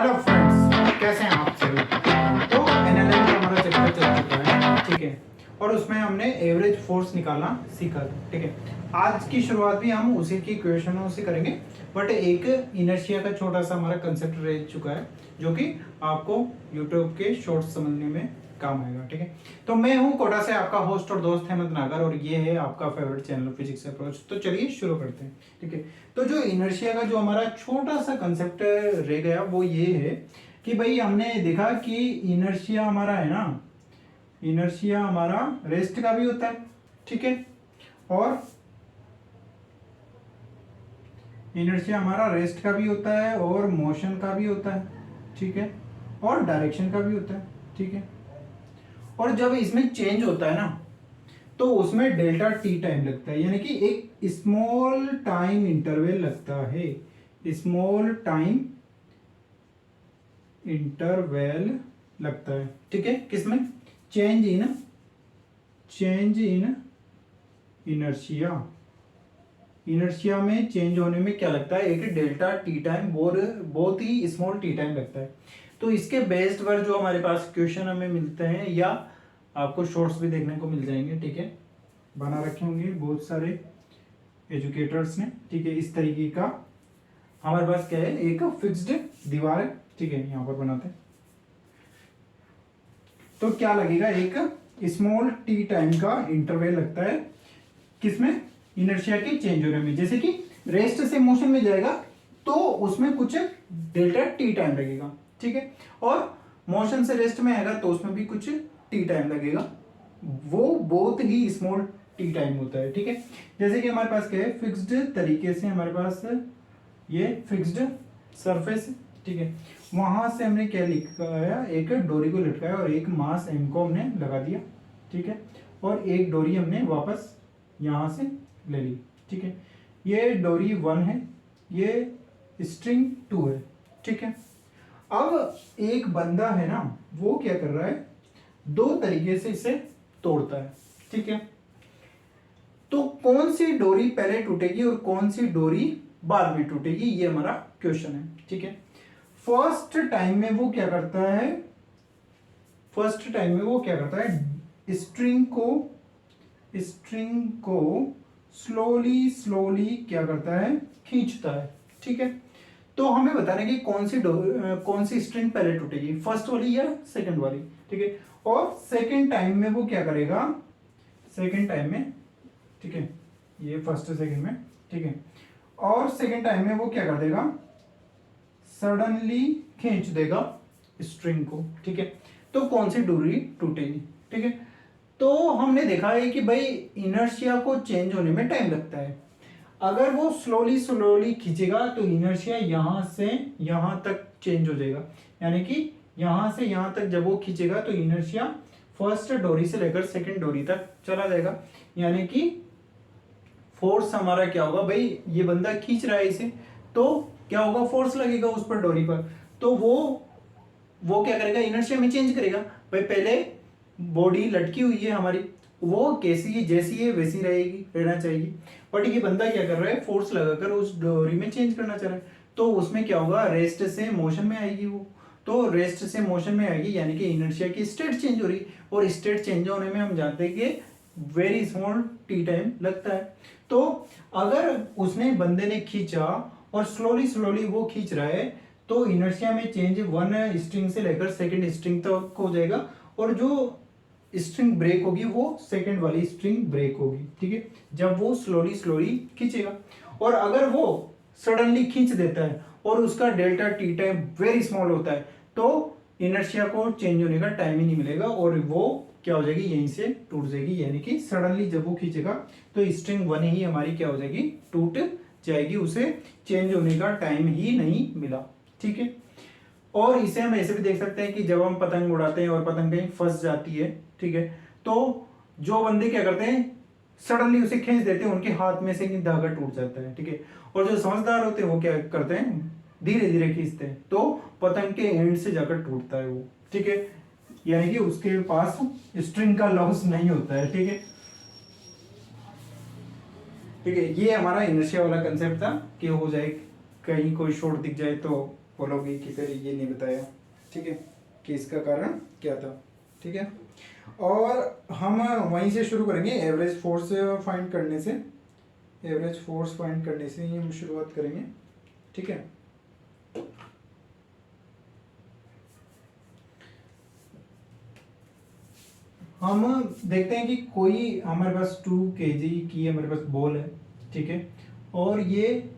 Hello friends, कैसे हैं आप सभी। तो एनएलएम का हमारा चैप्टर चल चुका है, ठीक है। और उसमें हमने एवरेज फोर्स निकालना सीखा था, ठीक है। आज की शुरुआत भी हम उसी की क्वेश्चनों से करेंगे, बट एक इनर्शिया का छोटा सा हमारा कंसेप्ट रह चुका है जो कि आपको यूट्यूब के शॉर्ट्स समझने में काम आएगा, ठीक है। तो मैं हूं कोटा से आपका होस्ट और दोस्त हेमंत नागर, और ये है आपका फेवरेट चैनल फिजिक्स अप्रोच। तो चलिए शुरू करते हैं, ठीक है। तो जो इनर्शिया का जो हमारा छोटा सा कंसेप्ट रह गया वो ये है कि भाई हमने देखा कि इनर्शिया हमारा है ना, इनर्शिया हमारा रेस्ट का भी होता है, ठीक है। और इनर्शिया हमारा रेस्ट का भी होता है और मोशन का भी होता है, ठीक है। और डायरेक्शन का भी होता है, ठीक है। और जब इसमें चेंज होता है ना, तो उसमें डेल्टा टी टाइम लगता है, यानी कि एक स्मॉल टाइम इंटरवल लगता है, स्मॉल टाइम इंटरवल लगता है, ठीक है। किसमें? Change in inertia. इनर्शिया में चेंज होने में क्या लगता है? एक डेल्टा टी टाइम, और बहुत ही स्मॉल टी टाइम लगता है। तो इसके बेस्ड पर जो हमारे पास क्वेश्चन हमें मिलते हैं, या आपको शॉर्ट्स भी देखने को मिल जाएंगे, ठीक है। बना रखे होंगे बहुत सारे एजुकेटर्स ने, ठीक है। इस तरीके का हमारे पास क्या है, एक फिक्स्ड दीवार है, ठीक है। यहाँ पर बनाते हैं तो क्या लगेगा, एक स्मॉल टी टाइम का इंटरवल लगता है किसमें? इनर्शिया के चेंज होने में। जैसे कि रेस्ट से मोशन में जाएगा तो उसमें कुछ डेल्टा टी टाइम लगेगा, ठीक है। और मोशन से रेस्ट में आएगा तो उसमें भी कुछ टी टाइम लगेगा, वो बहुत ही स्मॉल टी टाइम होता है, ठीक है। जैसे कि हमारे पास क्या है, फिक्स्ड तरीके से हमारे पास ये फिक्स्ड सरफेस, ठीक है। वहां से हमने क्या लिखाया, एक डोरी को लटकाया और एक मास एम को हमने लगा दिया, ठीक है। और एक डोरी हमने वापस यहां से ले ली, ठीक है। ये डोरी 1 है, ये स्ट्रिंग 2 है, ठीक है। अब एक बंदा है ना, वो क्या कर रहा है, दो तरीके से इसे तोड़ता है, ठीक है। तो कौन सी डोरी पहले टूटेगी और कौन सी डोरी बाद में टूटेगी, ये हमारा क्वेश्चन है, ठीक है। फर्स्ट टाइम में वो क्या करता है, फर्स्ट टाइम में वो क्या करता है, स्ट्रिंग को स्लोली स्लोली क्या करता है, खींचता है, ठीक है। तो हमें बताना है कि कौन सी स्ट्रिंग पहले टूटेगी, फर्स्ट वाली या सेकंड वाली, ठीक है। और सेकंड टाइम में वो क्या करेगा, सेकंड टाइम में, ठीक है, ये फर्स्ट सेकंड में, ठीक है। और सेकंड टाइम में वो क्या कर देगा, सडनली खींच देगा स्ट्रिंग को, ठीक है। तो कौन सी डोरी टूटेगी, ठीक है। तो हमने देखा है कि भाई इनर्शिया को चेंज होने में टाइम लगता है। अगर वो स्लोली स्लोली खींचेगा तो इनर्शिया यहां से यहां तक चेंज हो जाएगा, यानी कि यहां से यहां तक जब वो खींचेगा तो इनर्शिया फर्स्ट डोरी से लेकर सेकंड डोरी तक चला जाएगा। यानी कि फोर्स हमारा क्या होगा, भाई ये बंदा खींच रहा है इसे, तो क्या होगा, फोर्स लगेगा उस पर डोरी पर, तो वो क्या करेगा, इनर्शिया में चेंज करेगा। भाई पहले बॉडी लटकी हुई है हमारी, वो कैसी है, जैसी है वैसी रहेगी, रहना चाहिए। बट ये बंदा क्या कर रहा है, फोर्स लगाकर उस डोरी में चेंज करना चाह रहा है, तो उसमें क्या होगा, रेस्ट से मोशन में आएगी वो। तो रेस्ट से मोशन में आएगी, यानी कि इनर्शिया की स्टेट चेंज हो रही, और स्टेट चेंज होने में हम जानते हैं कि वेरी स्मॉल टी टाइम लगता है। तो अगर उसने बंदे ने खींचा और स्लोली स्लोली वो खींच रहा है, तो इनर्शिया में चेंज 1 स्ट्रिंग से लेकर सेकंड स्ट्रिंग तक हो जाएगा, और जो स्ट्रिंग ब्रेक होगी वो सेकंड वाली स्ट्रिंग ब्रेक होगी, ठीक है, जब वो स्लोली स्लोली खींचेगा। और अगर वो सडनली खींच देता है और उसका delta T time very small होता है, तो इनर्शिया को चेंज होने का टाइम ही नहीं मिलेगा, और वो क्या हो जाएगी, यहीं से टूट जाएगी। यानी कि सडनली जब वो खींचेगा तो स्ट्रिंग 1 ही हमारी क्या हो जाएगी, टूट जाएगी, उसे चेंज होने का टाइम ही नहीं मिला, ठीक है। और इसे हम ऐसे भी देख सकते हैं कि जब हम पतंग उड़ाते हैं और पतंग कहीं फंस जाती है, ठीक है, तो जो बंदे क्या करते हैं, सडनली उसे खींच देते हैं, उनके हाथ में से धागा टूट जाता है, ठीक है। और जो समझदार होते हैं वो क्या करते हैं, धीरे धीरे खींचते हैं, तो पतंग के एंड से जाकर टूटता है वो, ठीक है। यानी कि उसके पास स्ट्रिंग का लॉस नहीं होता है, ठीक है। ठीक है, ये हमारा इनर्शिया वाला कंसेप्ट था कि हो जाए, कहीं कोई शॉर्ट दिख जाए तो बोलोगे कि फिर ये नहीं बताया, ठीक है, कि इसका कारण क्या था, ठीक है। और हम वहीं से शुरू करेंगे, एवरेज फोर्स फाइंड करने से, एवरेज फोर्स फाइंड करने से ही हम शुरुआत करेंगे, ठीक है। हम देखते हैं कि कोई हमारे पास 2 kg की हमारे पास बॉल है, ठीक है, और ये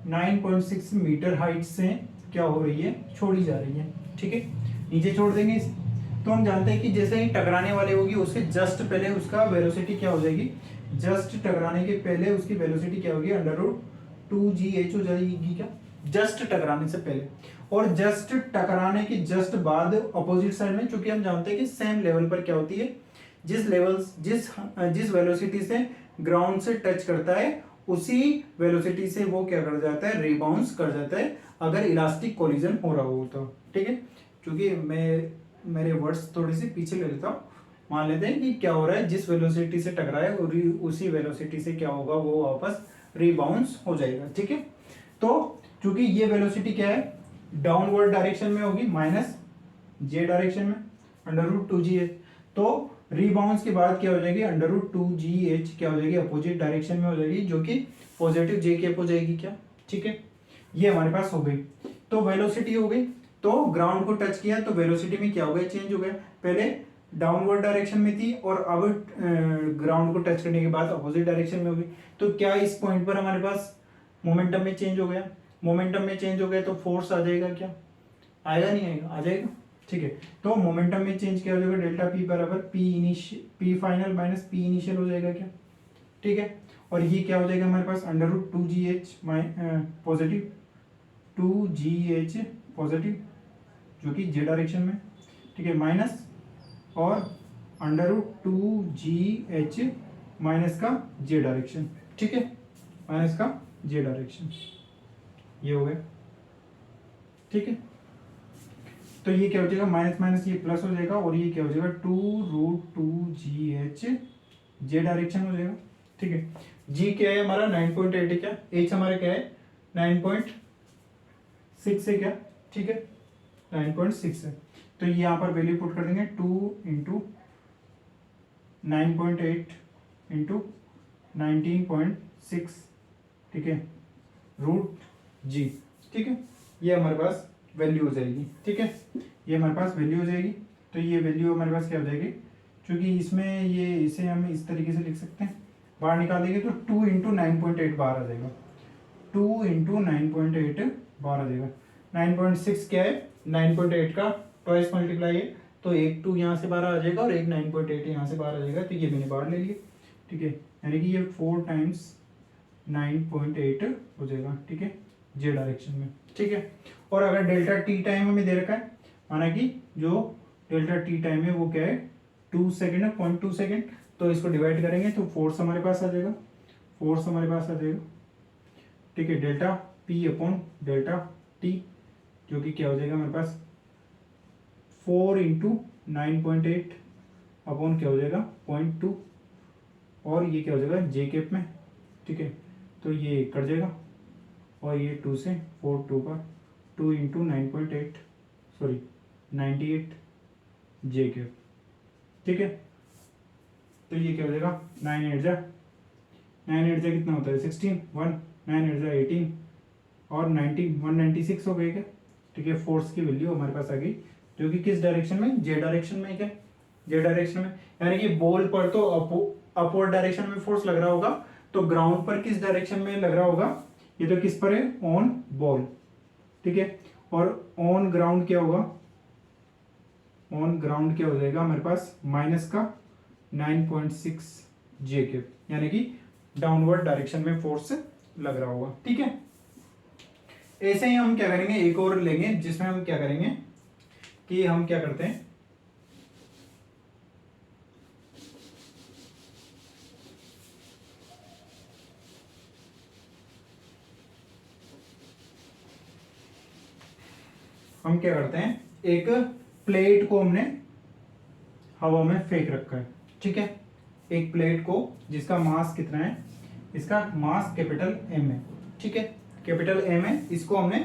9.6 मीटर हाइट से क्या हो रही है, छोड़ी जा रही है, ठीक है, नीचे छोड़ देंगे तो हम जानते हैं कि जैसे ही टकराने वाली होगी उससे जस्ट पहले उसका वेलोसिटी क्या हो जाएगी, जस्ट टकराने के पहले उसकी वेलोसिटी क्या होगी, √2gh हो जाएगी, क्या, जस्ट टकराने से पहले। और जस्ट टकराने के जस्ट बाद अपोजिट साइड में, चूंकि हम जानते हैं कि सेम लेवल पर क्या होती है, जिस वेलोसिटी से ग्राउंड से टच करता है उसी वेलोसिटी से वो क्या कर जाता है, रिबाउंस कर जाता है, अगर इलास्टिक कोलिजन हो रहा हो तो, ठीक है। क्योंकि मैं मेरे वर्ड्स थोड़ी सी पीछे ले लेता हूँ, मान लेते हैं कि क्या हो रहा है, जिस वेलोसिटी से टकराए उसी वेलोसिटी से क्या होगा, वो वापस रिबाउंस हो जाएगा, ठीक है। तो चूंकि ये वेलोसिटी क्या है, डाउनवर्ड डायरेक्शन में होगी, -j डायरेक्शन में, √2gh, तो रीबाउंस के बाद क्या हो जाएगी, √2gh क्या हो जाएगी, अपोजिट डायरेक्शन में हो जाएगी, जो कि पॉजिटिव जे कैप हो जाएगी, क्या, ठीक है। ये हमारे पास हो गई, तो वेलोसिटी हो गई, तो ग्राउंड को टच किया तो वेलोसिटी में क्या हो गया, चेंज हो गया, पहले डाउनवर्ड डायरेक्शन में थी और अब ग्राउंड को टच करने के बाद अपोजिट डायरेक्शन में हो गई। तो क्या इस पॉइंट पर हमारे पास मोमेंटम में चेंज हो गया, मोमेंटम में चेंज हो गया तो फोर्स आ जाएगा, क्या आएगा, नहीं आएगा, आ जाएगा, ठीक है। तो मोमेंटम में चेंज क्या हो जाएगा, डेल्टा पी बराबर P final minus P initial हो जाएगा, क्या, ठीक है। और ये क्या हो जाएगा हमारे पास, √2gh पॉजिटिव, 2gh पॉजिटिव, जो कि जे डायरेक्शन में, ठीक है, माइनस और √2gh माइनस का जे डायरेक्शन, ठीक है, माइनस का जे डायरेक्शन, ये हो गया, ठीक है। तो ये क्या हो जाएगा, माइनस माइनस ये प्लस हो जाएगा, और ये क्या हो जाएगा, 2√2gh जे डायरेक्शन हो जाएगा, ठीक है। जी क्या है हमारा, 9.8 है, क्या, एच हमारा क्या है, 9.6 है, क्या, ठीक है, 9.6 है। तो ये यहाँ पर वैल्यू पुट कर देंगे, 2 इंटू 9.8 इंटू 19.6, ठीक है, √g, ठीक है, ये हमारे पास वैल्यू हो जाएगी, ठीक है, ये हमारे पास वैल्यू हो जाएगी। तो ये वैल्यू हमारे पास क्या हो जाएगी, क्योंकि इसमें ये इसे हम इस तरीके से लिख सकते हैं, बाहर निकाल देंगे तो 2 इंटू 9.8 बाहर आ जाएगा, 2 इंटू 9.8 बाहर आ जाएगा। 9.6 क्या है, 9.8 का ट्वाइस मल्टीप्लाई है, तो एक 2 यहाँ से बाहर आ जाएगा और एक 9.8 यहाँ से बाहर आ जाएगा, तो ये मैंने बाहर ले लिया, ठीक है, यानी कि ये 4 टाइम्स 9.8 हो जाएगा, ठीक है, जे डायरेक्शन में, ठीक है। और अगर डेल्टा टी टाइम हमें दे रखा है, माना कि जो डेल्टा टी टाइम है वो क्या है, 2 सेकेंड है, 0.2 सेकेंड, तो इसको डिवाइड करेंगे तो फोर्स हमारे पास आ जाएगा, फोर्स हमारे पास आ जाएगा, ठीक है, delta P upon delta T, जो कि क्या हो जाएगा हमारे पास 4 इंटू 9.8 अपॉन क्या हो जाएगा 0.2, और ये क्या हो जाएगा जे कैप में, ठीक है, तो ये कट जाएगा, और ये 2 से 4 2 का 2 इंटू 9.8 सॉरी 98 जे कैप, ठीक है। तो ये क्या हो जाएगा 9 8 जा कितना होता है 16, 1 9 8 जा 18 और 90 196 हो गई, क्या, ठीक है। फोर्स की वैल्यू हमारे पास आ गई, जो कि किस डायरेक्शन में, जे डायरेक्शन में, क्या, जे डायरेक्शन में, यानी कि बॉल पर तो अपवर्ड डायरेक्शन में फोर्स लग रहा होगा, तो ग्राउंड पर किस डायरेक्शन में लग रहा होगा, ये तो किस पर है, ऑन बॉल, ठीक है। और ऑन ग्राउंड क्या होगा, ऑन ग्राउंड क्या हो जाएगा हमारे पास, माइनस का 9.6 जे कैप, यानी कि डाउनवर्ड डायरेक्शन में फोर्स लग रहा होगा, ठीक है। ऐसे ही हम क्या करेंगे, एक और लेंगे जिसमें हम क्या करेंगे कि हम क्या करते हैं, हम क्या करते हैं, एक प्लेट को हमने हवा में फेंक रखा है, ठीक है, एक प्लेट को जिसका मास कितना है, इसका मास कैपिटल एम है, ठीक है, कैपिटल एम है, इसको हमने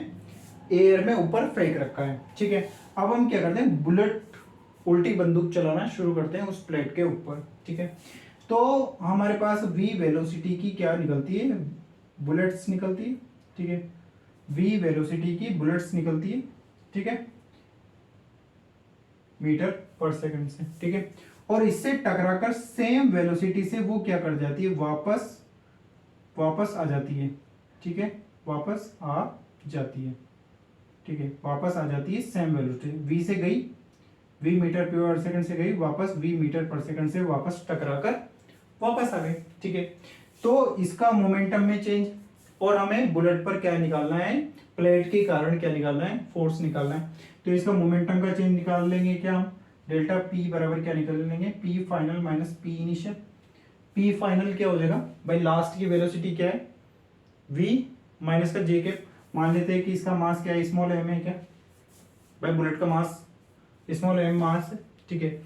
एयर में ऊपर फेंक रखा है, ठीक है। अब हम क्या करते हैं, बुलेट उल्टी बंदूक चलाना शुरू करते हैं उस प्लेट के ऊपर, ठीक है। तो हमारे पास v वेलोसिटी की क्या निकलती है, बुलेट्स निकलती है, ठीक है। v वेलोसिटी की बुलेट्स निकलती है, ठीक है, मीटर पर सेकंड से, ठीक है। और इससे टकराकर सेम वेलोसिटी से वो क्या कर जाती है, वापस आ जाती है, ठीक है, वापस आ जाती है, ठीक है, वापस आ जाती है सेम वेलोसिटी, v से गई, v मीटर पर सेकंड से गई वापस, v मीटर पर सेकंड से वापस टकराकर वापस आ गई, ठीक है। तो इसका मोमेंटम में चेंज, और हमें बुलेट पर क्या निकालना है, प्लेट के कारण क्या निकालना है, फोर्स निकालना है। तो इसका मोमेंटम का चेंज निकाल लेंगे क्या हम, डेल्टा पी बराबर क्या निकाल लेंगे, P final minus P initial. P final क्या हो जाएगा भाई, लास्ट की वेलोसिटी क्या है, v माइनस का जे के, मान लेते हैं कि इसका मास क्या है, स्मॉल एम है क्या भाई, बुलेट का मास स्मॉल एम मास है, ठीक है।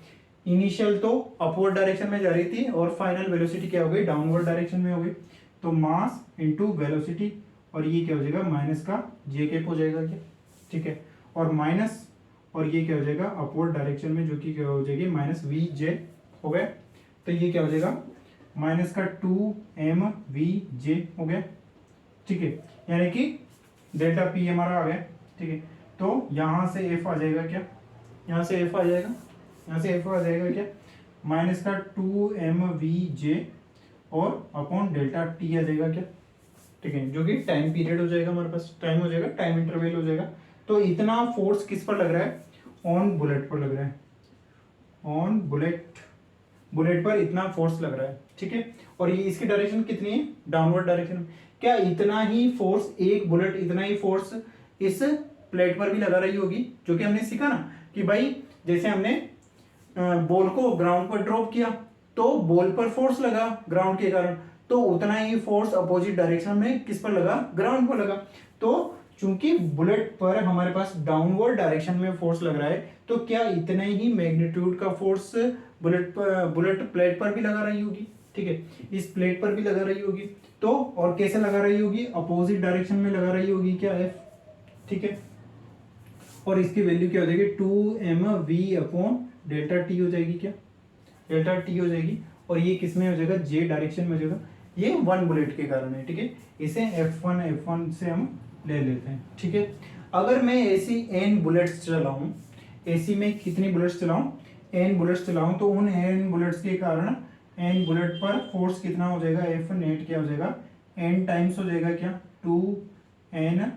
इनिशियल तो अपवर्ड डायरेक्शन में जा रही थी और फाइनल वेलोसिटी क्या हो गई, डाउनवर्ड डायरेक्शन में हो गई। तो मास इनटू वेलोसिटी, और ये क्या हो जाएगा, माइनस का जे कैप हो जाएगा क्या, ठीक है, और माइनस, और ये क्या हो जाएगा अपवर्ड डायरेक्शन में, जो कि क्या हो जाएगी माइनस वी जे हो गया। तो ये क्या हो जाएगा, माइनस का 2mv/j हो गया, ठीक है, यानी कि डेल्टा पी हमारा आ गया, ठीक है। तो यहां से एफ आ जाएगा क्या, यहाँ से एफ आ जाएगा, यहाँ से एफ आ जाएगा क्या, माइनस का 2mv/j और अपॉन डेल्टा टी आ जाएगा क्या, ठीक है, जो कि टाइम पीरियड हो जाएगा, हमारे पास टाइम हो जाएगा, टाइम इंटरवल हो जाएगा। तो इतना फोर्स किस पर लग रहा है, ऑन बुलेट पर लग रहा है, ऑन बुलेट पर इतना फोर्स लग रहा है, ठीक है। और ये इसकी डायरेक्शन कितनी है, डाउनवर्ड डायरेक्शन। क्या इतना ही फोर्स, एक बुलेट इतना ही फोर्स इस प्लेट पर भी लगा रही होगी, जो कि हमने सीखा ना कि भाई जैसे हमने बॉल को ग्राउंड पर ड्रॉप किया तो बॉल पर फोर्स लगा ग्राउंड के कारण, तो उतना ही फोर्स अपोजिट डायरेक्शन में किस पर लगा, ग्राउंड पर लगा। तो चूंकि बुलेट पर हमारे पास डाउनवर्ड डायरेक्शन में फोर्स लग रहा है, तो क्या इतने ही मैग्नीट्यूड का फोर्स बुलेट प्लेट पर भी लगा रही होगी, ठीक है, इस प्लेट पर भी लगा रही होगी। तो और कैसे लगा रही होगी, अपोजिट डायरेक्शन में लगा रही होगी क्या, एफ, ठीक है। और इसकी वैल्यू क्या हो जाएगी, 2mv डेल्टा टी हो जाएगी क्या, डेल्टा टी हो जाएगी। और ये किस में हो जाएगा, जे डायरेक्शन में हो जाएगा, ये वन बुलेट के कारण है, ठीक है। इसे F1 से हम ले लेते हैं, ठीक है। अगर मैं ऐसी n बुलेट्स चलाऊं, एसी में कितनी बुलेट्स चलाऊं, n बुलेट्स चलाऊं, तो उन n बुलेट्स के कारण n बुलेट पर फोर्स कितना हो जाएगा, F नेट क्या हो जाएगा, n टाइम्स हो जाएगा क्या, 2n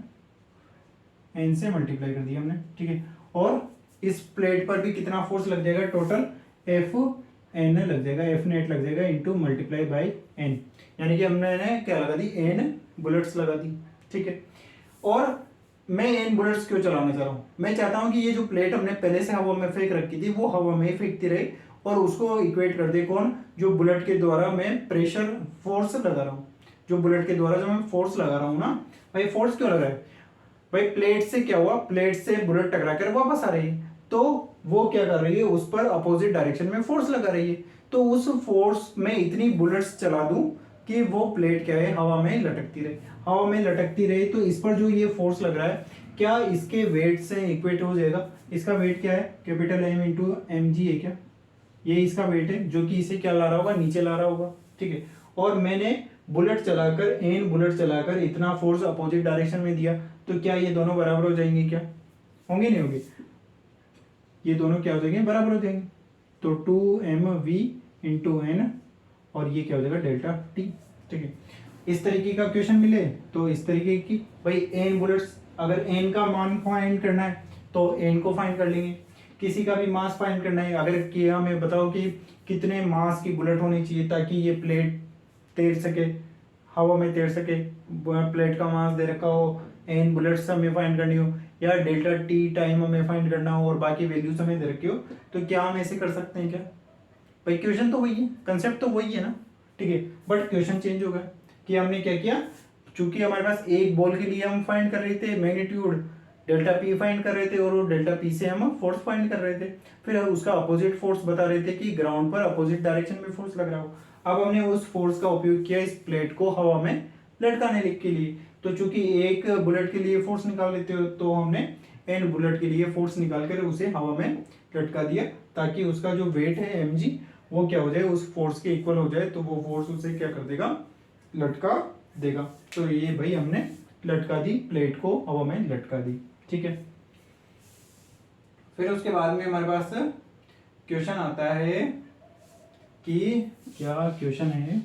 से मल्टीप्लाई कर दिया हमने, ठीक है। और इस प्लेट पर भी कितना फोर्स लग जाएगा, टोटल F n लग जाएगा, F नेट लग जाएगा इंटू मल्टीप्लाई बाई n, यानी कि हमने क्या लगा दी, n बुलेट्स लगा दी, ठीक है। और मैं n बुलेट्स क्यों चलाना चाह रहा हूँ, मैं चाहता हूँ कि ये जो प्लेट हमने पहले से हवा में फेंक रखी थी वो हवा में फेंकती रहे और उसको इक्वेट कर दे कौन, जो बुलेट के द्वारा मैं प्रेशर फोर्स लगा रहा हूँ, जो बुलेट के द्वारा जो मैं फोर्स लगा रहा हूँ ना भाई, फोर्स क्यों लगा है भाई, प्लेट से क्या हुआ, प्लेट से बुलेट टकरा कर वापस आ रही है, तो वो क्या कर रही है, उस पर अपोजिट डायरेक्शन में फोर्स लगा रही है। तो उस फोर्स में इतनी बुलेट्स चला दूं कि वो प्लेट क्या है, हवा में लटकती रहे, हवा में लटकती रहे। तो इस पर जो ये फोर्स लग रहा है, क्या इसके वेट से इक्वेट हो जाएगा, इसका वेट क्या है, capital M into M G है क्या, ये इसका वेट है, जो कि इसे क्या ला रहा होगा, नीचे ला रहा होगा, ठीक है। और मैंने बुलेट चलाकर, n बुलेट चलाकर इतना फोर्स अपोजिट डायरेक्शन में दिया, तो क्या ये दोनों बराबर हो जाएंगे, क्या होंगे, नहीं होंगे, ये दोनों क्या हो जाएंगे, बराबर हो जाएंगे। तो 2mv इंटू n, और ये क्या हो जाएगा, डेल्टा टी, ठीक है। इस तरीके का क्वेश्चन मिले तो इस तरीके की, भाई n बुलेट्स, अगर n का मान फाइंड करना है तो n को फाइंड कर लेंगे, किसी का भी मास फाइंड करना है, अगर कि हमें बताओ कि कितने मास की बुलेट होनी चाहिए ताकि ये प्लेट तैर सके, हवा में तैर सके, प्लेट का मास दे रखा हो, n बुलेट्स हमें फाइंड करनी हो, या डेल्टा टी टाइम हमें फाइंड करना हो और बाकी वैल्यूज हमें दे रखी हो, तो क्या हम ऐसे कर सकते हैं क्या भाई, क्वेश्चन तो वही है, कंसेप्ट तो वही है ना, ठीक है, बट क्वेश्चन चेंज हो गया कि हमने क्या किया, चूंकि हमारे पास एक बॉल के लिए हम फाइंड कर रहे थे मैग्नीट्यूड, डेल्टा पी फाइंड कर रहे थे, और डेल्टा पी से हम फोर्स फाइंड कर रहे थे, फिर उसका अपोजिट फोर्स बता रहे थे कि ग्राउंड पर अपोजिट डायरेक्शन में फोर्स लग रहा हो। अब हमने उस फोर्स का उपयोग किया इस प्लेट को हवा में लटकाने के लिए, तो चूंकि एक बुलेट के लिए फोर्स निकाल लेते हो तो हमने एन बुलेट के लिए फोर्स निकाल कर उसे हवा में लटका दिया, ताकि उसका जो वेट है mg वो क्या हो जाए, उस फोर्स के इक्वल हो जाए, तो वो फोर्स उसे क्या कर देगा, लटका देगा। तो ये भाई हमने लटका दी, प्लेट को हवा में लटका दी, ठीक है। फिर उसके बाद में हमारे पास क्वेश्चन आता है कि क्या क्वेश्चन है,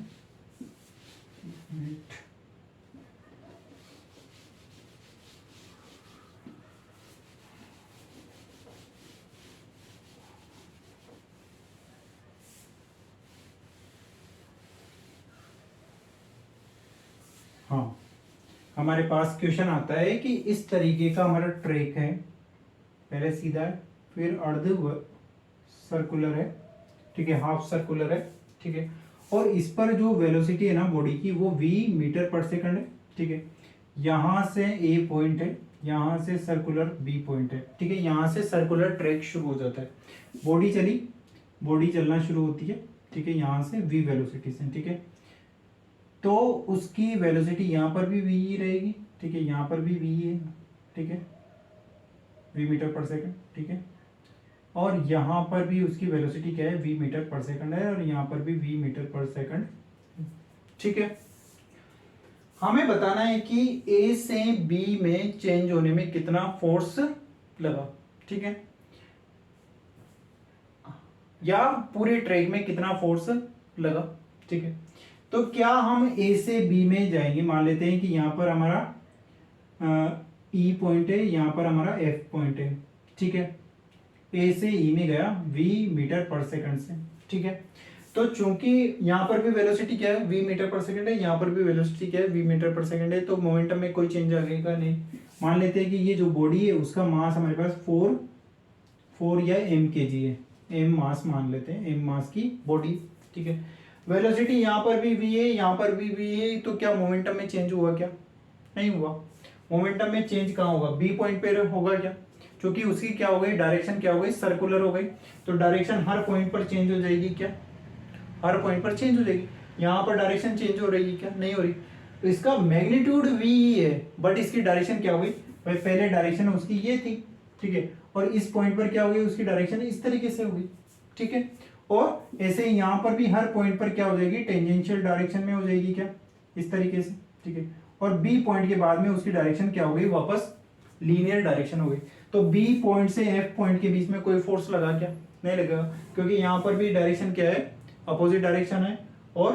हाँ हमारे पास क्वेश्चन आता है कि इस तरीके का हमारा ट्रैक है, पहले सीधा है, फिर अर्ध सर्कुलर है, ठीक है, हाफ सर्कुलर है, ठीक है, और इस पर जो वेलोसिटी है ना बॉडी की वो v मीटर पर सेकंड है, ठीक है। यहां से a पॉइंट है, यहां से सर्कुलर b पॉइंट है, ठीक है, यहां से सर्कुलर ट्रैक शुरू हो जाता है, बॉडी चली, बॉडी चलना शुरू होती है, ठीक है, यहां से v वेलोसिटी से, ठीक है। तो उसकी वेलोसिटी यहाँ पर भी v रहेगी, ठीक है, यहाँ पर भी v है, ठीक है, v मीटर पर सेकंड, ठीक है, और यहाँ पर भी उसकी वेलोसिटी क्या है, v मीटर पर सेकंड है, और यहाँ पर भी v मीटर पर सेकंड, ठीक है। हमें बताना है कि a से b में चेंज होने में कितना फोर्स लगा, ठीक है, या पूरे ट्रैक में कितना फोर्स लगा, ठीक है। तो क्या हम a से b में जाएंगे, मान लेते हैं कि यहाँ पर हमारा E पॉइंट है, यहाँ पर हमारा F पॉइंट है, ठीक है, A से E में गया v मीटर पर सेकंड से, ठीक है। तो चूंकि यहाँ पर भी वेलोसिटी क्या है, v मीटर पर सेकंड है, यहाँ पर भी वेलोसिटी क्या है, v मीटर पर सेकंड है, तो मोमेंटम में कोई चेंज आएगा नहीं। मान लेते हैं कि ये जो बॉडी है उसका मास हमारे पास 4 या m kg है, m मास मान लेते हैं, m मास की बॉडी, ठीक है। वेलोसिटी यहाँ पर भी v है, यहाँ पर भी v है, तो क्या मोमेंटम में चेंज हुआ क्या, नहीं हुआ। मोमेंटम में चेंज कहाँ होगा, बी पॉइंट पे होगा क्या, क्योंकि उसकी क्या हो गई, डायरेक्शन क्या हो गई, सर्कुलर हो गई, तो डायरेक्शन हर पॉइंट पर चेंज हो जाएगी क्या, हर पॉइंट पर चेंज हो जाएगी। यहाँ पर डायरेक्शन चेंज हो रही है क्या, नहीं हो रही। तो इसका मैग्नीट्यूड v ही है, बट इसकी डायरेक्शन क्या हो गई, भाई पहले डायरेक्शन उसकी ये थी, ठीक है, और इस पॉइंट पर क्या हो गई, उसकी डायरेक्शन इस तरीके से होगी, ठीक है। और ऐसे ही यहाँ पर भी हर पॉइंट पर क्या हो जाएगी, टेंजेंशियल डायरेक्शन में हो जाएगी क्या, इस तरीके से, ठीक है। और बी पॉइंट के बाद में उसकी डायरेक्शन क्या हो गई, वापस लीनियर डायरेक्शन हो गई। तो बी पॉइंट से एफ पॉइंट के बीच में कोई फोर्स लगा क्या, नहीं लगा, क्योंकि यहाँ पर भी डायरेक्शन क्या है, अपोजिट डायरेक्शन है, और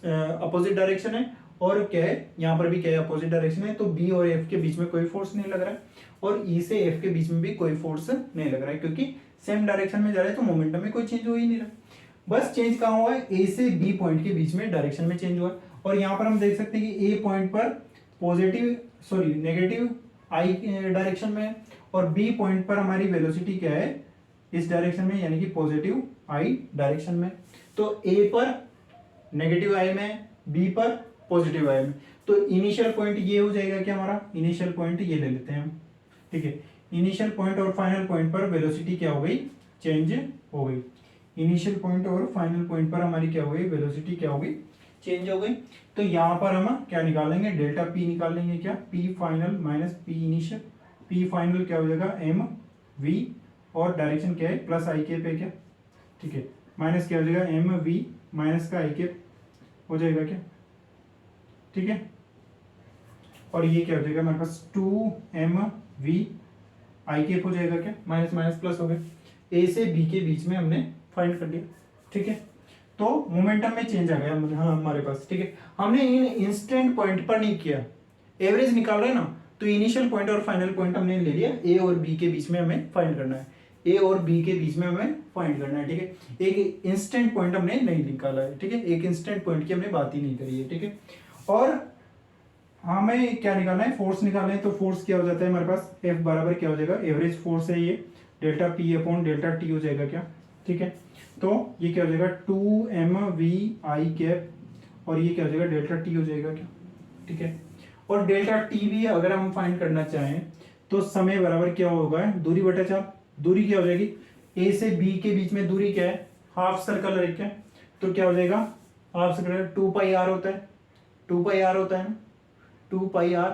अपोजिट डायरेक्शन है, और क्या है, यहाँ पर भी क्या है, अपोजिट डायरेक्शन है, तो बी और एफ के बीच में कोई फोर्स नहीं लग रहा है, और ई से एफ के बीच में भी कोई फोर्स नहीं लग रहा है, क्योंकि सेम डायरेक्शन में जा रहा है, तो मोमेंटम में कोई चेंज हो ही नहीं रहा। बस चेंज कहाँ हुआ है, ए से बी पॉइंट के बीच में डायरेक्शन में चेंज हुआ। और यहाँ पर हम देख सकते हैं कि ए पॉइंट पर नेगेटिव आई डायरेक्शन में है, और बी पॉइंट पर हमारी वेलोसिटी क्या है, इस डायरेक्शन में, यानी कि पॉजिटिव आई डायरेक्शन में। तो ए पर नेगेटिव आई में, बी पर पॉजिटिव आई में, तो इनिशियल पॉइंट ये हो जाएगा क्या हमारा, इनिशियल पॉइंट ये ले लेते हैं हम, ठीक है। इनिशियल पॉइंट और फाइनल पॉइंट पर वेलोसिटी क्या हो गई, चेंज हो गई। इनिशियल पॉइंट और फाइनल पॉइंट पर हमारी क्या हो गई, वेलोसिटी क्या हो गई, चेंज हो गई। तो यहाँ पर हम क्या निकालेंगे, डेल्टा पी निकालेंगे, क्या, P final minus P initial, P final क्या हो जाएगा, एम वी, और डायरेक्शन क्या है, प्लस आई के पे क्या, ठीक है, माइनस क्या हो जाएगा, एम वी माइनस का आई के हो जाएगा क्या, ठीक है। और ये क्या हो जाएगा हमारे पास, 2mv आई केप हो जाएगा क्या, माइनस माइनस प्लस हो गया, ए से बी के बीच में हमने फाइंड कर लिया, ठीक है। तो मोमेंटम में चेंज आ गया हमारे पास, ठीक है। हमने इन इंस्टेंट पॉइंट पर नहीं किया, एवरेज निकाल रहे हैं ना, तो इनिशियल पॉइंट और फाइनल पॉइंट हमने ले लिया, ए और बी के बीच में हमें फाइंड करना है, ए और बी के बीच में हमें फाइंड करना है, ठीक है। एक इंस्टेंट पॉइंट हमने नहीं निकाला है, ठीक है, एक इंस्टेंट पॉइंट की हमने बात ही नहीं करी है, ठीक है। और हमें क्या निकालना है, फोर्स निकालना है। तो फोर्स क्या हो जाता है हमारे पास, F बराबर क्या हो जाएगा, एवरेज फोर्स है ये, delta P upon delta T हो जाएगा क्या, ठीक है। तो ये क्या हो जाएगा, 2mv कैप, और ये क्या हो जाएगा, डेल्टा टी हो जाएगा क्या, ठीक है। और डेल्टा टी भी अगर हम फाइंड करना चाहें तो समय बराबर क्या होगा, दूरी बटा चाप, दूरी क्या हो जाएगी, ए से बी के बीच में दूरी क्या है, हाफ सर्कल है क्या, तो क्या हो जाएगा, हाफ सर्कल 2 पाई आर होता है, 2 पाई आर होता है ना, 2 पाई आर,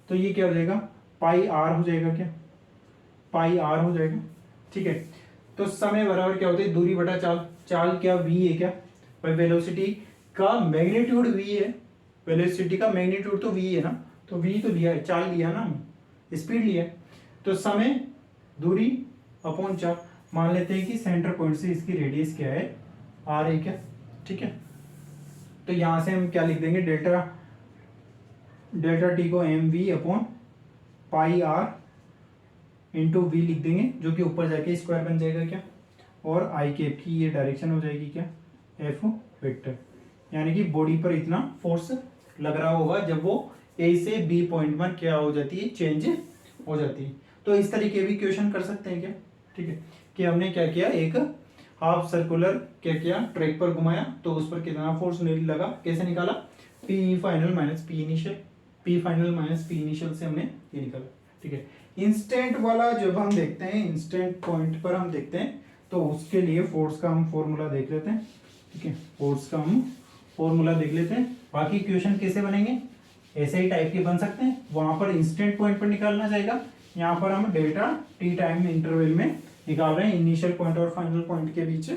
तो ये क्या हो जाएगा पाई आर हो जाएगा, क्या पाई आर हो जाएगा, ठीक है। तो समय बराबर क्या होता है दूरी बटा चाल, चाल क्या v है क्या भाई, वेलोसिटी का मैग्नीट्यूड v है, वेलोसिटी का मैग्नीट्यूड तो v है ना, तो v तो लिया है, चाल लिया ना, स्पीड लिया है, तो समय दूरी अपॉन चाल, मान लेते हैं कि सेंटर पॉइंट से इसकी रेडियस क्या है r है क्या, ठीक है। तो यहां से हम क्या लिख देंगे डेल्टा, डेल्टा टी को M V upon pi R into V लिख देंगे, जो कि ऊपर जाके स्क्वायर बन जाएगा क्या, और आई कैप की ये डायरेक्शन हो जाएगी क्या एफ वेक्टर, यानी कि बॉडी पर इतना फोर्स लग रहा होगा जब वो ए से बी पॉइंट पर क्या हो जाती है चेंज हो जाती है। तो इस तरीके भी क्वेश्चन कर सकते हैं क्या, ठीक है, कि हमने क्या किया एक हाफ सर्कुलर क्या किया ट्रैक पर घुमाया, तो उस पर कितना फोर्स लगा, कैसे निकाला, P final minus P initial, P final minus P initial से हमने ये निकाला, ठीक है। इंस्टेंट वाला जब हम देखते हैं, इंस्टेंट पॉइंट पर हम देखते हैं, तो उसके लिए फोर्स का हम फॉर्मूला देख लेते हैं, ठीक है, फोर्स का हम फॉर्मूला देख लेते हैं। बाकी क्वेश्चन कैसे बनेंगे, ऐसे ही टाइप के बन सकते हैं, वहां पर इंस्टेंट पॉइंट पर निकालना जाएगा, यहाँ पर हम डेल्टा टी टाइम इंटरवल में निकाल रहे हैं, इनिशियल पॉइंट और फाइनल पॉइंट के बीच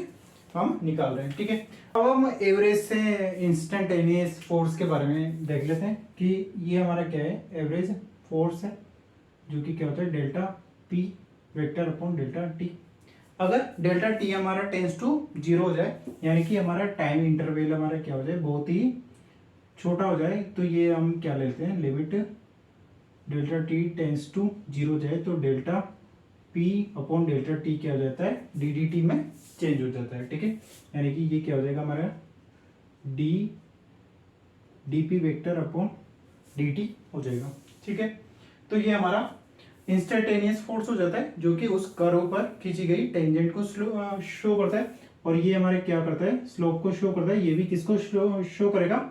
हम निकाल रहे हैं, ठीक है। अब हम एवरेज से इंस्टेंटेनियस फोर्स के बारे में देख लेते हैं कि ये हमारा क्या है, एवरेज फोर्स है, जो कि क्या होता है delta P vector upon delta T. अगर डेल्टा टी हमारा टेंस टू 0 हो जाए, यानी कि हमारा टाइम इंटरवल हमारा क्या हो जाए बहुत ही छोटा हो जाए, तो ये हम क्या लेते हैं limit delta T tends to 0 हो जाए, तो delta P upon delta T क्या हो जाता है डी डी टी में चेंज हो जाता है, ठीक है। यानी कि ये क्या हो जाएगा हमारा D D P vector upon D T हो जाएगा, ठीक है। तो ये हमारा इंस्टेंटेनियस फोर्स हो जाता है, जो कि उस कर्व पर खींची गई टेंजेंट को शो करता है, और ये हमारे क्या करता है स्लोप को शो करता है, ये भी किसको शो करेगा,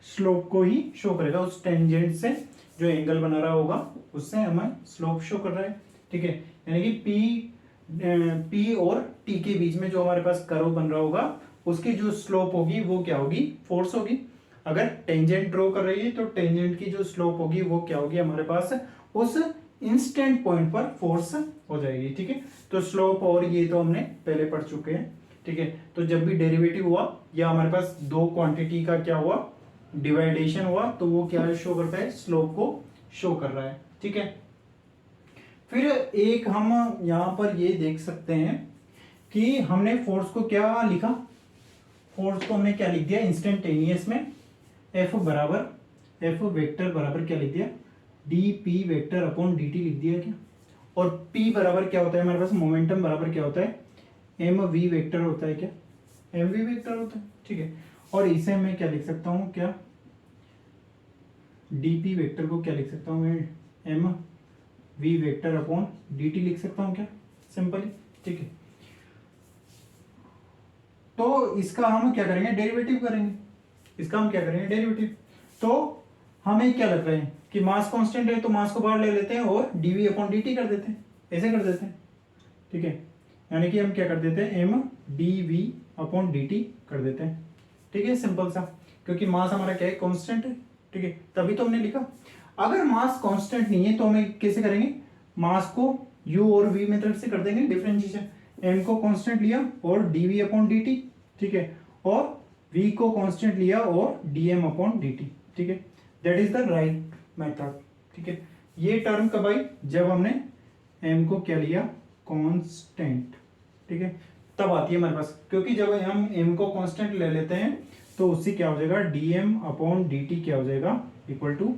स्लोप को ही शो करेगा, उस टेंजेंट से जो एंगल बना रहा होगा उससे हमें स्लोप शो कर रहा है, ठीक है। यानी कि पी और टी के बीच में जो हमारे पास कर्व बन रहा होगा उसकी जो स्लोप होगी वो क्या होगी फोर्स होगी। अगर टेंजेंट ड्रॉ कर रही है तो टेंजेंट की जो स्लोप होगी वो क्या होगी हमारे पास उस इंस्टेंट पॉइंट पर फोर्स हो जाएगी, ठीक है। तो स्लोप और ये तो हमने पहले पढ़ चुके हैं, ठीक है। तो जब भी डेरिवेटिव हुआ या हमारे पास दो क्वांटिटी का क्या हुआ डिवाइडेशन हुआ, तो वो क्या शो करता है स्लोप को शो कर रहा है, ठीक है। फिर एक हम यहां पर ये देख सकते हैं कि हमने फोर्स को क्या लिखा, फोर्स को हमने क्या लिख दिया इंस्टेंटेनियस में एफ बराबर एफ वेक्टर बराबर क्या लिख दिया D P vector upon D T लिख दिया क्या, और पी बराबर क्या होता है हमारे पास मोमेंटम बराबर क्या होता है एम वी वेक्टर होता है क्या, एम वी वेक्टर होता है, ठीक है। और इसे मैं क्या लिख सकता हूं क्या डी पी वेक्टर को क्या लिख सकता हूं मैं M V vector upon D T लिख सकता हूं क्या सिंपली, ठीक है। तो इसका हम क्या करेंगे डेरिवेटिव करेंगे, इसका हम क्या करेंगे डेरिवेटिव। तो हमें क्या लग रहा है कि मास कांस्टेंट है तो मास को बाहर ले लेते हैं और डीवी अपॉन डी कर देते हैं, ऐसे कर देते हैं, ठीक है। यानी कि हम क्या कर देते हैं M D V upon D कर देते हैं, ठीक है, सिंपल सा, क्योंकि मास हमारा क्या है कांस्टेंट है, ठीक है, तभी तो हमने लिखा। अगर मास कांस्टेंट नहीं है तो हमें कैसे करेंगे, मास को u और v मेथड से कर देंगे डिफरेंशिएशन, m को कांस्टेंट लिया और dv अपॉन dt, ठीक है, और v को कांस्टेंट लिया और dm अपॉन dt, ठीक है, that is the right method, ठीक है। ये टर्म कब आई जब हमने m को क्या लिया कांस्टेंट, ठीक है, तब आती है हमारे पास, क्योंकि जब हम m को कांस्टेंट ले लेते हैं तो उससे क्या हो जाएगा dm अपॉन dt क्या हो जाएगा इक्वल टू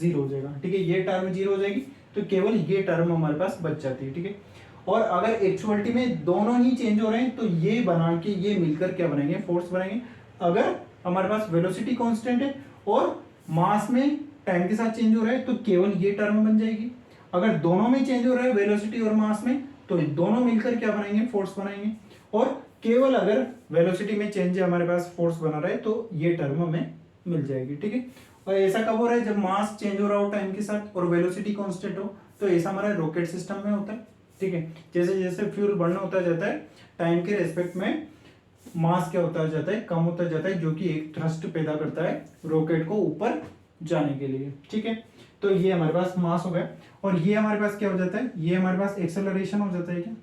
0 हो जाएगा, ठीक है। ये टर्म 0 हो जाएगी तो केवल ये टर्म हमारे पास बच जाती है, ठीक है। और अगर एक्चुअलिटी में दोनों ही चेंज हो रहे हैं तो ये बना के ये मिलकर क्या बनाएंगे फोर्स बनाएंगे। अगर हमारे पास वेलोसिटी कांस्टेंट है और मास में टाइम के साथ चेंज हो रहा है तो केवल ये टर्म बन जाएगी। अगर दोनों में चेंज हो रहा है वेलोसिटी और मास में तो दोनों मिलकर क्या बनाएंगे फोर्स बनाएंगे। और केवल अगर वेलोसिटी में चेंज है हमारे पास फोर्स बना रहा है तो ये टर्म हमें मिल जाएगी, ठीक है। और ऐसा कब हो रहा है जब मास चेंज हो रहा हो टाइम के साथ और वेलोसिटी कांस्टेंट हो, तो ऐसा हमारा रॉकेट सिस्टम में होता है, ठीक है। जैसे जैसे फ्यूल बर्न होता जाता है टाइम के रेस्पेक्ट में मास क्या होता जाता है कम होता जाता है, जो कि एक थ्रस्ट पैदा करता है रॉकेट को ऊपर जाने के लिए, ठीक है। तो ये हमारे पास मास हो गया, और ये हमारे पास क्या हो जाता है, ये हमारे पास एक्सेलरेशन हो जाता है क्या,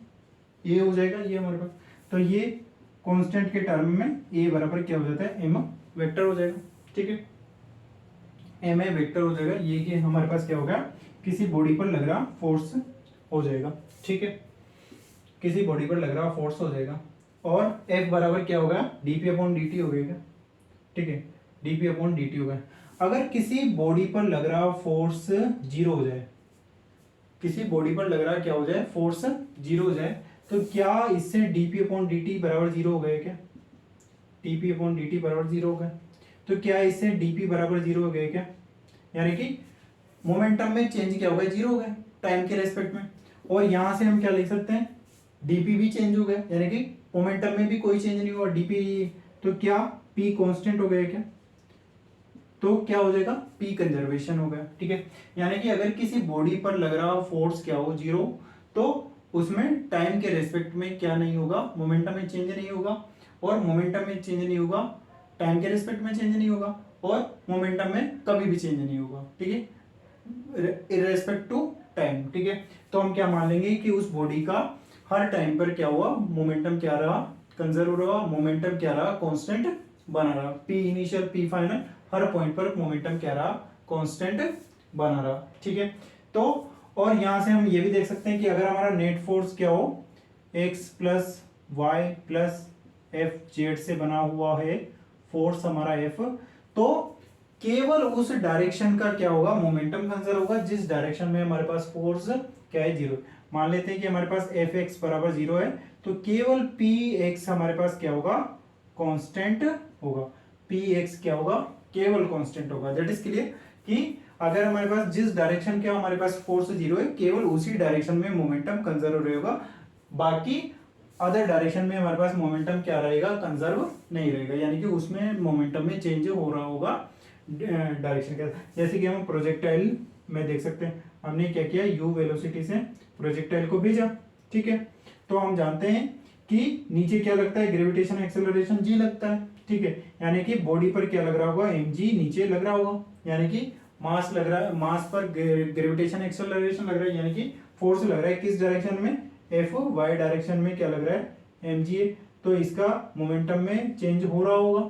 ये हो जाएगा ये हमारे पास। तो ये कांस्टेंट के टर्म में ए बराबर क्या हो जाता है, एम वेक्टर हो जाएगा, ठीक है। एम ए वेक्टर हो जाएगा, ये हमारे पास क्या होगा, किसी बॉडी पर लग रहा फोर्स हो जाएगा, ठीक है। किसी बॉडी पर लग रहा फोर्स हो जाएगा, और एफ बराबर क्या होगा, डीपी अपॉन डी टी हो गएगा, ठीक है। डीपी अपॉन डी टी होगा। अगर किसी बॉडी पर लग रहा फोर्स जीरो हो जाए, किसी बॉडी पर लग रहा क्या हो जाए, फोर्स जीरो हो जाए, तो क्या इससे dp अपॉन डी टी बराबर जीरो हो गया क्या, dp अपॉन डी टी बराबर जीरो हो गया। तो क्या इससे dp बराबर जीरो हो गया क्या, यानी कि मोमेंटम में चेंज क्या हो गया, जीरो हो गया टाइम के रेस्पेक्ट में। और यहां से हम क्या लिख सकते हैं, dp भी चेंज हो गया, यानी कि मोमेंटम में भी कोई चेंज नहीं हुआ, dp। तो क्या p कांस्टेंट हो गया क्या, तो क्या हो जाएगा, p कंजर्वेशन हो गया, ठीक है। यानी कि अगर किसी बॉडी पर लग रहा फोर्स क्या हो, जीरो, तो उसमें टाइम के रेस्पेक्ट में क्या नहीं होगा, मोमेंटम में चेंज नहीं होगा, और मोमेंटम में चेंज नहीं होगा, टाइम के रेस्पेक्ट में चेंज नहीं होगा, और मोमेंटम में कभी भी चेंज नहीं होगा, ठीक है, इररेस्पेक्ट टू टाइम, ठीक है। तो हम क्या मान लेंगे कि उस बॉडी का हर टाइम पर क्या हुआ, मोमेंटम क्या रहा, कंजर्व रहा, मोमेंटम क्या रहा, कांस्टेंट बना रहा, पी इनिशियल पी फाइनल, हर पॉइंट पर मोमेंटम क्या रहा, कांस्टेंट बना रहा, ठीक है। तो और यहां से हम ये भी देख सकते हैं कि अगर हमारा नेट फोर्स क्या हो, x plus Y plus F Z से बना हुआ है फोर्स हमारा f, तो केवल उस डायरेक्शन का क्या होगा, मोमेंटम कंजर्व होगा जिस डायरेक्शन में हमारे पास फोर्स क्या है, जीरो। मान लेते हैं कि हमारे पास एफ एक्स बराबर जीरो है, तो केवल पी एक्स हमारे पास क्या होगा, कांस्टेंट होगा, पी एक्स क्या होगा, केवल कांस्टेंट होगा। दैट इज क्लियर कि अगर हमारे पास जिस डायरेक्शन क्या हमारे पास फोर्स जीरो है, केवल उसी डायरेक्शन में मोमेंटम कंजर्व रहेगा, बाकी अदर डायरेक्शन में हमारे पास मोमेंटम क्या रहेगा, कंजर्व नहीं रहेगा, यानी कि उसमें मोमेंटम में चेंज हो रहा होगा डायरेक्शन का। जैसे कि हम प्रोजेक्टाइल में देख सकते हैं, हमने क्या किया, यू वेलोसिटी से प्रोजेक्टाइल को भेजा, ठीक है। तो हम जानते हैं कि नीचे क्या लगता है, ग्रेविटेशन एक्सेलरेशन जी लगता है, ठीक है। यानी कि बॉडी पर क्या लग रहा होगा, एम जी नीचे लग रहा होगा, यानी कि मास लग रहा है, मास पर ग्रेविटेशन एक्सेलरेशन लग रहा है, यानी कि फोर्स लग रहा है किस डायरेक्शन में, एफ वाई डायरेक्शन में क्या लग रहा है, एम जी। तो इसका मोमेंटम में चेंज हो रहा होगा,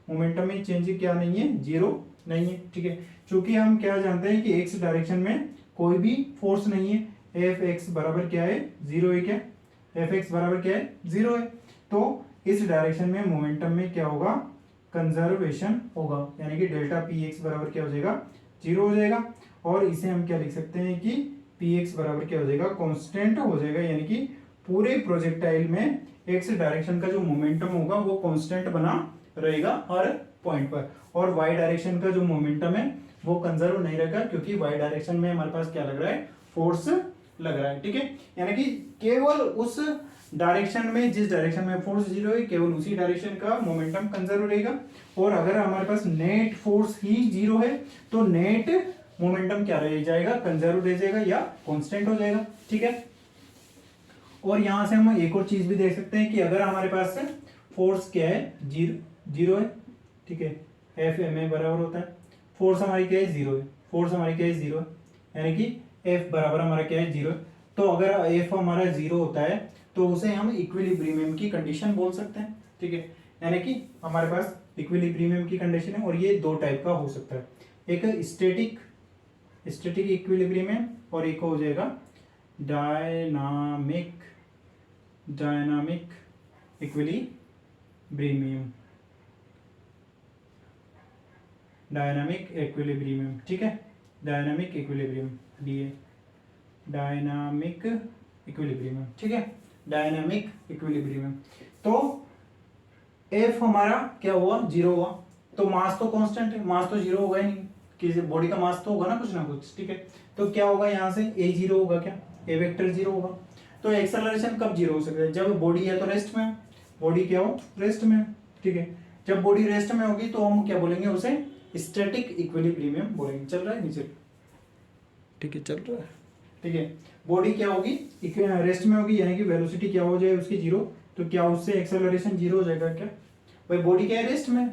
मोमेंटम में चेंज क्या नहीं है, जीरो नहीं है, ठीक है। चूंकि हम क्या जानते हैं कि एक्स डायरेक्शन में कोई भी फोर्स नहीं है, एफ एक्स बराबर क्या है, जीरो है क्या, एफ एक्स बराबर क्या है, जीरो है। तो इस डायरेक्शन में मोमेंटम में क्या होगा, कंजर्वेशन होगा, यानी कि डेल्टा पी एक्स बराबर क्या हो जाएगा, जीरो हो जाएगा। और इसे हम क्या लिख सकते हैं कि पी एक्स बराबर क्या हो जाएगा, कांस्टेंट हो जाएगा, यानी कि पूरे प्रोजेक्टाइल में एक्स डायरेक्शन का जो मोमेंटम होगा वो कांस्टेंट बना रहेगा हर पॉइंट पर, और वाई डायरेक्शन का जो मोमेंटम है वो कंजर्व नहीं रहेगा, क्योंकि वाई डायरेक्शन में हमारे पास क्या लग रहा है, फोर्स लग रहा है, ठीक है। यानी कि केवल उस डायरेक्शन में जिस डायरेक्शन में फोर्स जीरो है, केवल उसी डायरेक्शन का मोमेंटम कंजर्व रहेगा। और अगर हमारे पास नेट फोर्स ही जीरो है, तो नेट मोमेंटम क्या रह जाएगा, कंजर्व रह जाएगा या कांस्टेंट हो जाएगा, ठीक है। और यहां से हम एक और चीज भी देख सकते हैं कि अगर हमारे पास फोर्स क्या है, जीरो है, ठीक है, एफ एम ए बराबर होता है, फोर्स हमारी क्या है, जीरो है, फोर्स हमारी क्या है, जीरो है, यानी कि एफ बराबर हमारा क्या है, जीरो है। तो अगर एफ हमारा जीरो होता है तो उसे हम इक्विलिब्रियम की कंडीशन बोल सकते हैं, ठीक है। यानी कि हमारे पास इक्विलिब्रियम की कंडीशन है, और ये दो टाइप का हो सकता है, एक स्टैटिक इक्विलिब्रियम है, और एक हो जाएगा डायनामिक इक्विलिब्रियम, डायनामिक इक्विलिब्रियम, ठीक है, डायनामिक इक्विलिब्रियम, डायनामिक इक्विलिब्रियम, ठीक है, डायनामिक इक्विलिब्रियम। तो एफ हमारा क्या हुआ, जीरो हुआ, तो मास तो कांस्टेंट है, मास तो जीरो होगा ही नहीं, किसी बॉडी का मास तो होगा ना कुछ, ठीक है। तो क्या होगा, यहाँ से ए जीरो होगा, क्या ए वेक्टर जीरो होगा। तो एक्सेलरेशन कब जीरो हो सकता है, जब बॉडी है तो रेस्ट में, बॉडी क्या हो, रेस्ट में, ठीक है। जब बॉडी रेस्ट में होगी तो हम क्या बोलेंगे, उसे स्टैटिक इक्विलिब्रियम बोलेंगे। चल रहा है नीचे, ठीक है, चल रहा है, ठीक है। बॉडी क्या होगी, रेस्ट में होगी, यानी कि वेलोसिटी क्या हो जाए उसकी जीरो, तो क्या उससे एक्सेलरेशन जीरो हो जाएगा क्या, भाई बॉडी क्या है, रेस्ट में,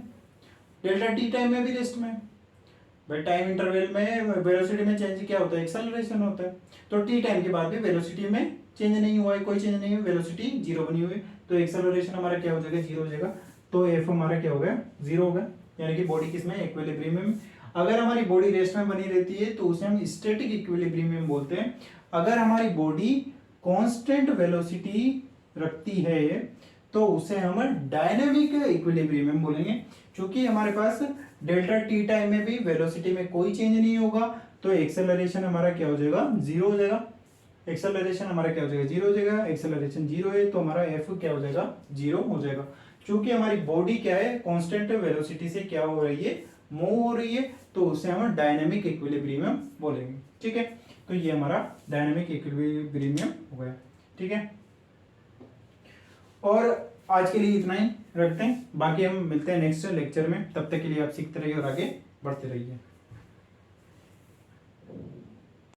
डेल्टा टी टाइम में भी रेस्ट में, भाई टाइम इंटरवल में वेलोसिटी में चेंज क्या होता है, एक्सेलरेशन होता है। तो टी टाइम के बाद भी वेलोसिटी में चेंज नहीं हुआ है, कोई चेंज नहीं है, वेलोसिटी जीरो बनी हुई है, तो एक्सेलरेशन हमारा क्या हो जाएगा, जीरो हो जाएगा। तो एफ हमारा क्या हो गया, जीरो हो गया, यानी कि बॉडी किस में, इक्विलिब्रियम में। अगर हमारी बॉडी रेस्ट में बनी रहती है तो उसे हम स्टैटिक इक्विलिब्रियम बोलते हैं। अगर हमारी बॉडी कांस्टेंट वेलोसिटी रखती है तो उसे हम डायनेमिक इक्विलिब्रियम बोलेंगे। क्योंकि हमारे पास डेल्टा टी टाइम में भी वेलोसिटी में कोई चेंज नहीं होगा, तो एक्सेलरेशन हमारा क्या हो जाएगा, जीरो हो जाएगा। एक्सेलरेशन हमारा क्या हो जाएगा, जीरो हो जाएगा। एक्सेलरेशन जीरो है तो हमारा एफ क्या हो जाएगा, जीरो हो जाएगा। क्योंकि हमारी बॉडी क्या है, कांस्टेंट वेलोसिटी से क्या हो रही है, मूव हो रही है, तो उसे हम डायनेमिक इक्विलिब्रियम बोलेंगे। ठीक है, तो ये हमारा डायनेमिक इक्विलिब्रियम हो गया। ठीक है, और आज के लिए इतना ही रखते हैं, बाकी हम मिलते हैं नेक्स्ट लेक्चर में। तब तक के लिए आप सीखते रहिए और आगे बढ़ते रहिए।